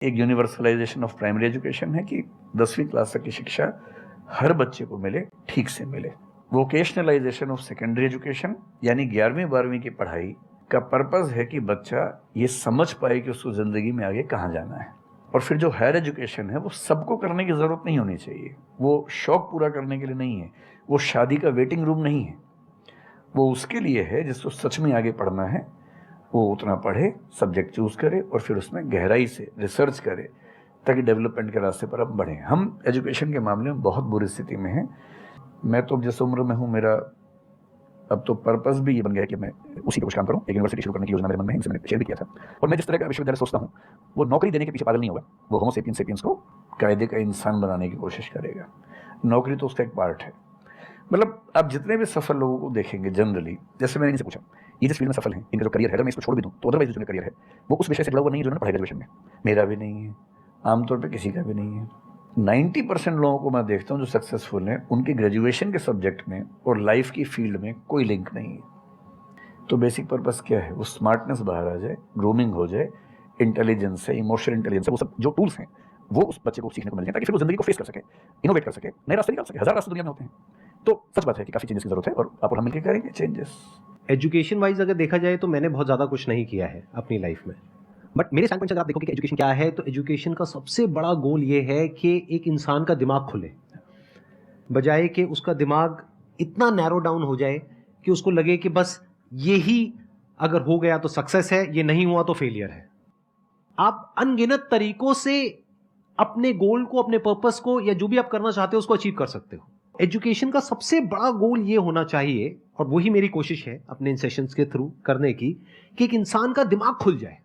एक universalization of primary education है कि 10वीं क्लास तक की शिक्षा हर बच्चे को मिले, ठीक से मिले। वोकेशनलाइजेशन ऑफ सेकेंडरी एजुकेशन यानी 11वीं 12वीं की पढ़ाई का पर्पस है कि बच्चा ये समझ पाए कि उसको ज़िंदगी में आगे कहाँ जाना है। और फिर जो हायर एजुकेशन है वो सबको करने की ज़रूरत नहीं होनी चाहिए, वो शौक पूरा करने के लिए नहीं है, वो शादी का वेटिंग रूम नहीं है, वो उसके लिए है जिसको सच में आगे पढ़ना है, वो उतना पढ़े, सब्जेक्ट चूज़ करे और फिर उसमें गहराई से रिसर्च करे ताकि डेवलपमेंट के रास्ते पर अब बढ़ें। हम एजुकेशन के मामले में बहुत बुरी स्थिति में हैं। मैं तो जिस उम्र में हूँ, मेरा अब तो पर्पस भी ये बन गया है कि मैं उसी पे कुछ काम करूँ। एक यूनिवर्सिटी शुरू करने की योजना मेरे मन में है, इनसे मैंने शेयर भी किया था। और मैं जिस तरह का विश्वविद्यालय सोचता हूँ वो नौकरी देने के पीछे पागल नहीं होगा, वो होमो सेपियंस को कायदे का इंसान बनाने की कोशिश करेगा। नौकरी तो उसका एक पार्ट है। मतलब आप जितने भी सफल लोगों को देखेंगे जनरली, जैसे मैंने इनसे पूछा ये जिस फील्ड में सफल हैं, इनका जो करियर है, अगर मैं इसको छोड़ भी दूँ तो अदरवाइज जो करियर है वो उस विषय से जुड़ा हुआ नहीं है जो उन्होंने पढ़ा ग्रेजुएशन में। मेरा भी नहीं है, आमतौर पर किसी का भी नहीं है। 90% लोगों को मैं देखता हूँ जो सक्सेसफुल हैं, उनके ग्रेजुएशन के सब्जेक्ट में और लाइफ की फील्ड में कोई लिंक नहीं है। तो बेसिक पर्पस क्या है? वो स्मार्टनेस बाहर आ जाए, ग्रूमिंग हो जाए, इंटेलिजेंस है, इमोशनल इंटेलिजेंस है, वो सब जो टूल्स हैं वो उस बच्चे को सीखने को मिल जाए ताकि फिर वो जिंदगी को फेस कर सके, इनोवेट कर सके, नए रास्ते निकाल सके। 1000 रास्ते दुनिया में होते हैं। तो सच बात है कि काफ़ी चेंजेस की जरूरत है और आप और हम मिलकर करेंगे चेंजेस। एजुकेशन वाइज अगर देखा जाए तो मैंने बहुत ज़्यादा कुछ नहीं किया है अपनी लाइफ में, बट मेरे स्टैंड पॉइंट से अगर आप देखोगे कि एजुकेशन क्या है, तो एजुकेशन का सबसे बड़ा गोल ये है कि एक इंसान का दिमाग खुले, बजाय कि उसका दिमाग इतना नैरो डाउन हो जाए कि उसको लगे कि बस यही अगर हो गया तो सक्सेस है, ये नहीं हुआ तो फेलियर है। आप अनगिनत तरीकों से अपने गोल को, अपने पर्पस को, या जो भी आप करना चाहते हो उसको अचीव कर सकते हो। एजुकेशन का सबसे बड़ा गोल ये होना चाहिए, और वही मेरी कोशिश है अपने इन सेशंस के थ्रू करने की, कि एक इंसान का दिमाग खुल जाए,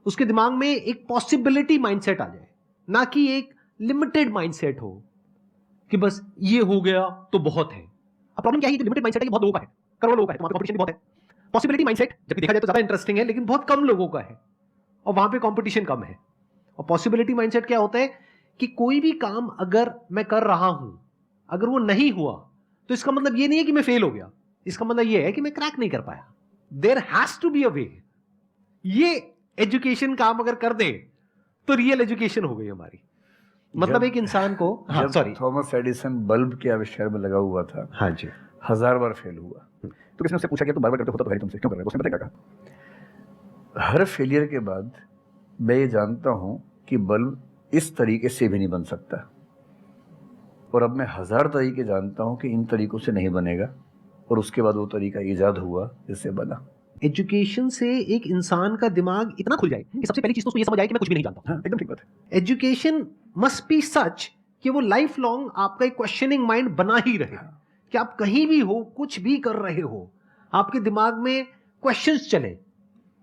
उसके दिमाग में एक पॉसिबिलिटी माइंडसेट आ जाए, ना कि एक लिमिटेड माइंडसेट हो कि बस ये हो गया तो बहुत है। अब प्रॉब्लम क्या है, लिमिटेड माइंडसेट है, ये बहुत लोगों का है, करोड़ों लोगों का है, तो वहां पे कंपटीशन भी बहुत है। पॉसिबिलिटी माइंडसेट जब देखा जाए तो ज्यादा इंटरेस्टिंग है, लेकिन बहुत कम लोगों का है और वहां पे कंपटीशन कम है। और पॉसिबिलिटी माइंडसेट क्या होता है कि कोई भी काम अगर मैं कर रहा हूं, अगर वो नहीं हुआ तो इसका मतलब ये नहीं है कि मैं फेल हो गया, इसका मतलब ये है कि मैं क्रैक नहीं कर पाया। There has to be a way. ये एजुकेशन काम अगर कर दे तो रियल एजुकेशन हो गई हमारी। मतलब एक इंसान को, हाँ सॉरी, थॉमस एडिसन बल्ब के आविष्कार में लगा हुआ था, हाँ जी, 1000 बार फेल हुआ, तो किसी ने उससे पूछा कि तुम बार बार करते हो तो है तुमसे क्यों कर रहे हो? उसने पता क्या कहा? हर फेलियर के बाद मैं ये जानता हूं कि बल्ब इस तरीके से भी नहीं बन सकता, और अब मैं 1000 तरीके जानता हूं कि इन तरीकों से नहीं बनेगा, और उसके बाद वो तरीका ईजाद हुआ जिससे बना। एजुकेशन से एक इंसान का दिमाग इतना खुल जाए कि सबसे पहली चीज तो उसको ये समझ आए कि मैं कुछ भी नहीं जानता। हाँ, एकदम ठीक बात है। एजुकेशन मस्ट बी सच कि वो लाइफ लॉन्ग आपका एक क्वेश्चनिंग माइंड बना ही रहे, कि आप कहीं भी हो, कुछ भी कर रहे हो, आपके दिमाग में क्वेश्चंस चले,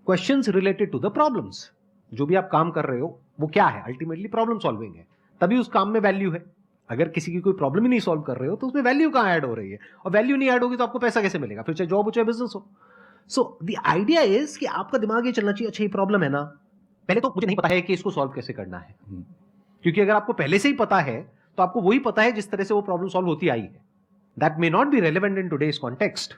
questions related to the problems. जो भी आप काम कर रहे हो वो क्या है, अल्टीमेटली प्रॉब्लम सॉल्विंग है, तभी उस काम में वैल्यू है। अगर किसी की कोई प्रॉब्लम ही नहीं सॉल्व कर रहे हो तो उसमें वैल्यू कहां ऐड हो रही है, और वैल्यू नहीं ऐड होगी तो आपको पैसा कैसे मिलेगा, फिर चाहे जॉब हो चाहे बिजनेस हो। सो द आइडिया इज कि आपका दिमाग ये चलना चाहिए, अच्छा ये प्रॉब्लम है ना, पहले तो मुझे नहीं पता है कि इसको सॉल्व कैसे करना है, क्योंकि अगर आपको पहले से ही पता है तो आपको वही पता है जिस तरह से वो प्रॉब्लम सॉल्व होती आई है। That may not be relevant in today's context,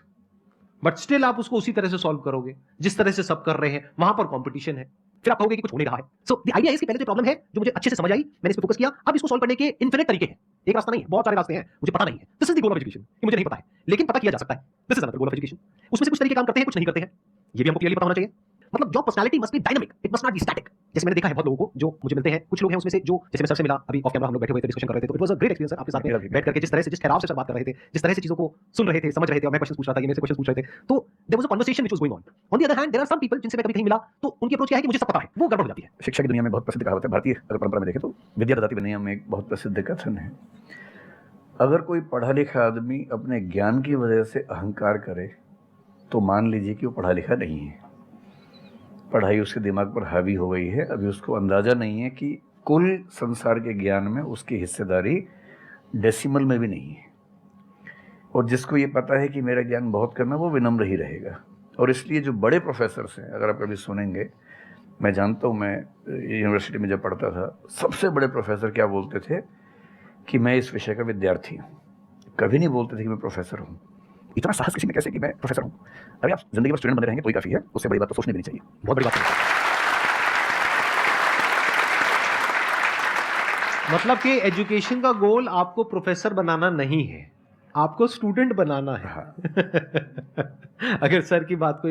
but still आप उसको उसी तरह से सॉल्व करोगे जिस तरह से सब कर रहे हैं। वहां पर कंपटीशन है, फिर आप कहोगे कि कुछ होने रहा है। सो द आइडिया इज कि पहले जो प्रॉब्लम है जो मुझे अच्छे से समझ आई, मैंने इस पे फोकस किया, अब इसको सॉल्व करने के इनफिनिट तरीके हैं, एक रास्ता नहीं है, बहुत सारे रास्ते हैं, मुझे पता नहीं है। This is the goal of education, कि मुझे नहीं पता है लेकिन पता किया जा सकता है। This is another goal of education. उसमें से कुछ तरीके काम करते हैं, कुछ नहीं करते हैं, ये भी हमको क्लियरली पता होना चाहिए। मतलब job personality must be dynamic, it must not be static. जैसे मैंने देखा है बहुत लोगों को जो मुझे मिलते हैं, कुछ लोग हैं उसमें से जो, जैसे मैं सर से मिला अभी ऑफ कैमरा, हम लोग बैठे हुए थे, डिस्कशन कर रहे थे, तो it was a great experience sir, आपके साथ में बैठ करके जिस तरह से, जिस ठहराव से सर बात कर रहे थे, जिस तरह से चीजों को सुन रहे थे, समझ रहे थे, और मैं क्वेश्चन पूछ रहा था, ये मेरे से क्वेश्चन पूछ रहे थे, तो there was a conversation which was going on. On the other hand there are some people जिनसे मैं कभी कहीं मिला तो उनकी अप्रोच क्या है कि मुझे सब पता है, वो गड़बड़ हो जाती है। शिक्षा की दुनिया में बहुत प्रसिद्ध कहावत है, भारतीय अगर परंपरा में देखें तो विद्या ददाति विनयम में एक बहुत प्रसिद्ध कथन है, अगर कोई पढ़ा लिखा आदमी अपने ज्ञान की वजह से अहंकार करे तो मान लीजिए कि वो पढ़ा लिखा नहीं है, पढ़ाई उसके दिमाग पर हावी हो गई है, अभी उसको अंदाजा नहीं है कि कुल संसार के ज्ञान में उसकी हिस्सेदारी डेसिमल में भी नहीं है। और जिसको ये पता है कि मेरा ज्ञान बहुत कम है वो विनम्र ही रहेगा। और इसलिए जो बड़े प्रोफेसर्स हैं, अगर आप कभी सुनेंगे, मैं जानता हूँ, मैं यूनिवर्सिटी में जब पढ़ता था, सबसे बड़े प्रोफेसर क्या बोलते थे कि मैं इस विषय का विद्यार्थी हूँ, कभी नहीं बोलते थे कि मैं प्रोफेसर हूँ। इतना साहस किसी में कैसे कि मैं प्रोफेसर हूँ? अरे आप जिंदगी भर स्टूडेंट बने रहेंगे तो ही काफ़ी है, उससे बड़ी बात तो सोचनी भी नहीं चाहिए। बहुत बड़ी बात है। मतलब कि एजुकेशन का गोल आपको प्रोफेसर बनाना नहीं है, आपको स्टूडेंट बनाना है। हाँ। अगर सर की बात को